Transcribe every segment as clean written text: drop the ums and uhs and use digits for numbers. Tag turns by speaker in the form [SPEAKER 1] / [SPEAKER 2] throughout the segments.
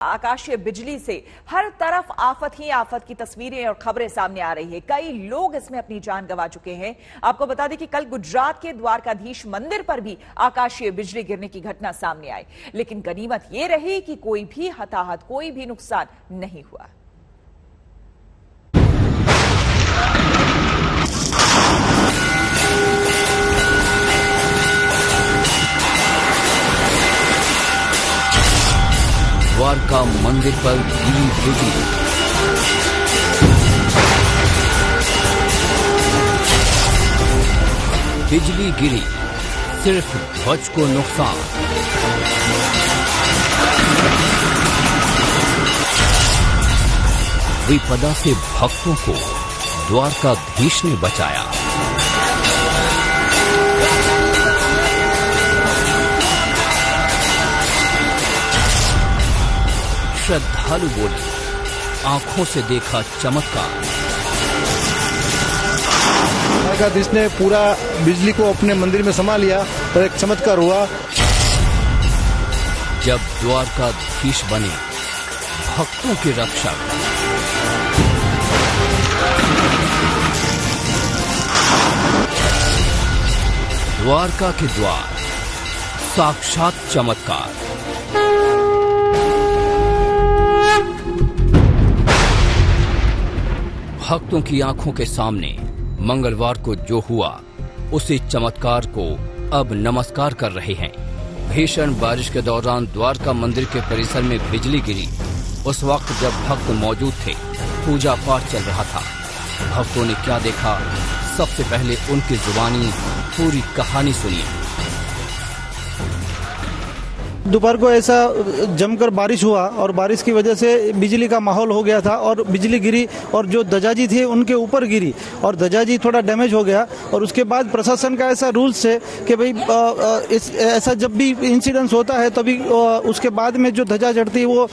[SPEAKER 1] आकाशीय बिजली से हर तरफ आफत ही आफत की तस्वीरें और खबरें सामने आ रही है। कई लोग इसमें अपनी जान गंवा चुके हैं। आपको बता दें कि कल गुजरात के द्वारकाधीश मंदिर पर भी आकाशीय बिजली गिरने की घटना सामने आई, लेकिन गनीमत यह रही कि कोई भी हताहत, कोई भी नुकसान नहीं हुआ।
[SPEAKER 2] द्वारका मंदिर पर गिरी बिजली। बिजली गिरी, सिर्फ ध्वज को नुकसान। विपदा से भक्तों को द्वारकाधीश ने बचाया। श्रद्धालु बोले, आंखों से देखा चमत्कार।
[SPEAKER 3] द्वारकाधीश ने पूरा बिजली को अपने मंदिर में समा लिया और एक चमत्कार हुआ।
[SPEAKER 2] जब द्वारकाधीश बने भक्तों के रक्षक, द्वारका के द्वार साक्षात चमत्कार। भक्तों की आंखों के सामने मंगलवार को जो हुआ, उसी चमत्कार को अब नमस्कार कर रहे हैं। भीषण बारिश के दौरान द्वारका मंदिर के परिसर में बिजली गिरी। उस वक्त जब भक्त मौजूद थे, पूजा पाठ चल रहा था। भक्तों ने क्या देखा, सबसे पहले उनकी जुबानी पूरी कहानी सुनिए।
[SPEAKER 3] दोपहर को ऐसा जमकर बारिश हुआ और बारिश की वजह से बिजली का माहौल हो गया था और बिजली गिरी और जो ध्वजाजी थे उनके ऊपर गिरी और ध्वजाजी थोड़ा डैमेज हो गया। और उसके बाद प्रशासन का ऐसा रूल्स है कि भाई ऐसा जब भी इंसिडेंस होता है तभी उसके बाद में जो ध्वजा चढ़ती है वो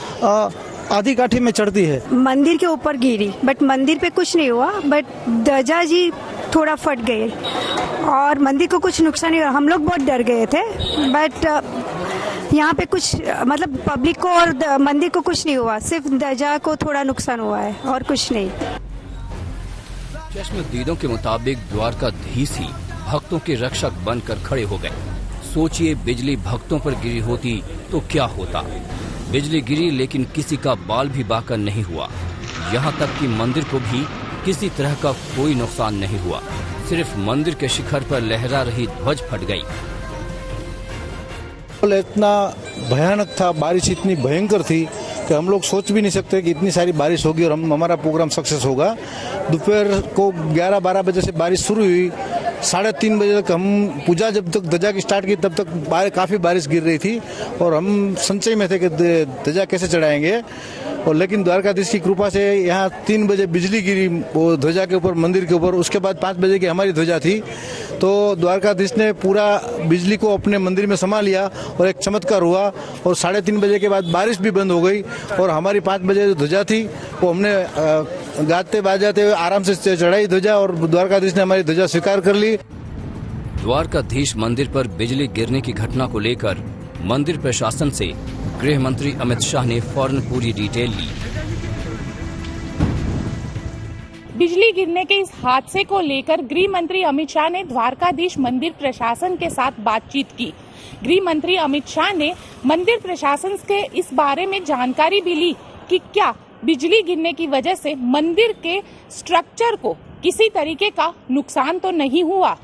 [SPEAKER 3] आधी काठी में चढ़ती है।
[SPEAKER 4] मंदिर के ऊपर गिरी, बट मंदिर पे कुछ नहीं हुआ, बट ध्वजाजी थोड़ा फट गए और मंदिर को कुछ नुकसान नहीं हुआ। हम लोग बहुत डर गए थे, बट यहाँ पे कुछ मतलब पब्लिक को और मंदिर को कुछ नहीं हुआ, सिर्फ ध्वजा को थोड़ा नुकसान हुआ है और कुछ नहीं।
[SPEAKER 2] चश्मदीदों के मुताबिक द्वारकाधीश ही भक्तों के रक्षक बनकर खड़े हो गए। सोचिए, बिजली भक्तों पर गिरी होती तो क्या होता। बिजली गिरी, लेकिन किसी का बाल भी बांका नहीं हुआ। यहाँ तक कि मंदिर को भी किसी तरह का कोई नुकसान नहीं हुआ। सिर्फ मंदिर के शिखर पर लहरा रही ध्वज फट गई।
[SPEAKER 3] इतना भयानक था, बारिश इतनी भयंकर थी कि हम लोग सोच भी नहीं सकते कि इतनी सारी बारिश होगी और हमारा प्रोग्राम सक्सेस होगा। दोपहर को 11-12 बजे से बारिश शुरू हुई। 3:30 बजे तक हम पूजा जब तक ध्वजा की स्टार्ट की तब तक काफ़ी बारिश गिर रही थी और हम संशय में थे कि ध्वजा कैसे चढ़ाएंगे। और लेकिन द्वारकाधीश की कृपा से यहाँ 3 बजे बिजली गिरी वो ध्वजा के ऊपर, मंदिर के ऊपर। उसके बाद 5 बजे की हमारी ध्वजा थी, तो द्वारकाधीश ने पूरा बिजली को अपने मंदिर में समा लिया और एक चमत्कार हुआ। और 3:30 बजे के बाद बारिश भी बंद हो गई और हमारी 5 बजे जो ध्वजा थी वो हमने गाते बाजाते हुए आराम से चढ़ाई ध्वजा और द्वारकाधीश ने हमारी ध्वजा स्वीकार कर ली।
[SPEAKER 2] द्वारकाधीश मंदिर पर बिजली गिरने की घटना को लेकर मंदिर प्रशासन से गृह मंत्री अमित शाह ने फौरन पूरी डिटेल ली।
[SPEAKER 5] बिजली गिरने के इस हादसे को लेकर गृह मंत्री अमित शाह ने द्वारकाधीश मंदिर प्रशासन के साथ बातचीत की। गृह मंत्री अमित शाह ने मंदिर प्रशासन से इस बारे में जानकारी भी ली कि क्या बिजली गिरने की वजह से मंदिर के स्ट्रक्चर को किसी तरीके का नुकसान तो नहीं हुआ।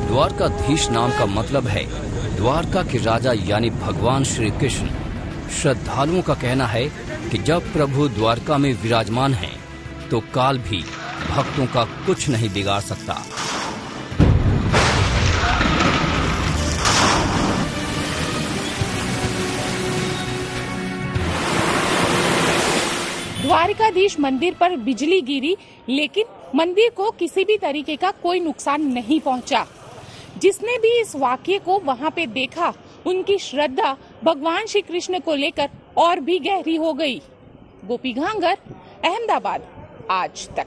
[SPEAKER 2] द्वारकाधीश नाम का मतलब है द्वारका के राजा, यानी भगवान श्री कृष्ण। श्रद्धालुओं का कहना है कि जब प्रभु द्वारका में विराजमान हैं, तो काल भी भक्तों का कुछ नहीं बिगाड़ सकता।
[SPEAKER 5] द्वारकाधीश मंदिर पर बिजली गिरी, लेकिन मंदिर को किसी भी तरीके का कोई नुकसान नहीं पहुंचा। जिसने भी इस वाकये को वहां पे देखा, उनकी श्रद्धा भगवान श्री कृष्ण को लेकर और भी गहरी हो गई। गोपी घांगर, अहमदाबाद, आज तक।